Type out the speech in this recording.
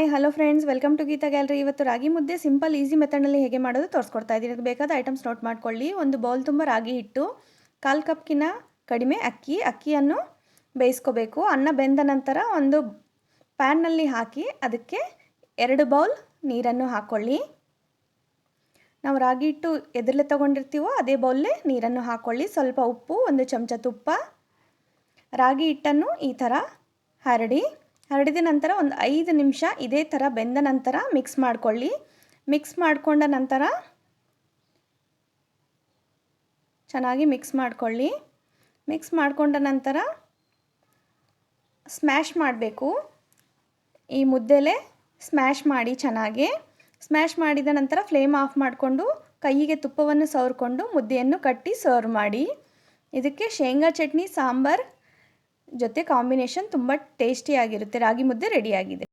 Hi hello friends, welcome to Geeta gallery. ಇವತ್ತು ರಾಗಿ ಮುದ್ದೆ simple easy ಮೆಥಡ್ನಲ್ಲಿ ಹೇಗೆ ಮಾಡೋದು ತೋರಿಸ್ಕೊಡ್ತಾ ಇದ್ದೀನಿ. ಅದಕ್ಕೆ ಬೇಕಾದ ಐಟಮ್ಸ್ ನೋಟ್ ಮಾಡ್ಕೊಳ್ಳಿ. ಒಂದು ಬೌಲ್ ತುಂಬ ರಾಗಿ ಹಿಟ್ಟು, 1/4 ಕಪ್ಕಿನ ಕಡಿಮೆ ಅಕ್ಕಿಯನ್ನು ಬೇಯಿಸ್ಕೋಬೇಕು. ಅನ್ನ ಬೆಂದ ನಂತರ ಒಂದು ಪ್ಯಾನ್ನಲ್ಲಿ ಹಾಕಿ ಅದಕ್ಕೆ 2 ಬೌಲ್ ನೀರನ್ನು ಹಾಕ್ಕೊಳ್ಳಿ. ನಾವು ರಾಗಿ ಹಿಟ್ಟು ಎದರಲ್ಲೇ ತೊಗೊಂಡಿರ್ತೀವೋ ಅದೇ ಬೌಲಲ್ಲೇ ನೀರನ್ನು ಹಾಕ್ಕೊಳ್ಳಿ. ಸ್ವಲ್ಪ ಉಪ್ಪು, 1 ಚಮಚ ತುಪ್ಪ. ರಾಗಿ ಹಿಟ್ಟನ್ನು ಈ ಥರ ಹರಡಿದ ನಂತರ ಒಂದು 5 ನಿಮಿಷ ಇದೇ ಥರ ಬೆಂದ ನಂತರ ಮಿಕ್ಸ್ ಮಾಡ್ಕೊಳ್ಳಿ. ಮಿಕ್ಸ್ ಮಾಡಿಕೊಂಡ ನಂತರ ಚೆನ್ನಾಗಿ ಮಿಕ್ಸ್ ಮಾಡ್ಕೊಳ್ಳಿ. ಮಿಕ್ಸ್ ಮಾಡಿಕೊಂಡ ನಂತರ ಸ್ಮ್ಯಾಶ್ ಮಾಡಬೇಕು. ಈ ಮುದ್ದೆಲೆ ಸ್ಮ್ಯಾಶ್ ಮಾಡಿ ಚೆನ್ನಾಗಿ. ಸ್ಮ್ಯಾಶ್ ಮಾಡಿದ ನಂತರ ಫ್ಲೇಮ್ ಆಫ್ ಮಾಡಿಕೊಂಡು ಕೈಗೆ ತುಪ್ಪವನ್ನು ಸವರ್ಕೊಂಡು ಮುದ್ದೆಯನ್ನು ಕಟ್ಟಿ ಸರ್ವ್ ಮಾಡಿ. ಇದಕ್ಕೆ ಶೇಂಗಾ ಚಟ್ನಿ ಸಾಂಬಾರ್ ಜೊತೆ ಕಾಂಬಿನೇಷನ್ ತುಂಬ ಟೇಸ್ಟಿಯಾಗಿರುತ್ತೆ. ರಾಗಿ ಮುದ್ದೆ ರೆಡಿಯಾಗಿದೆ.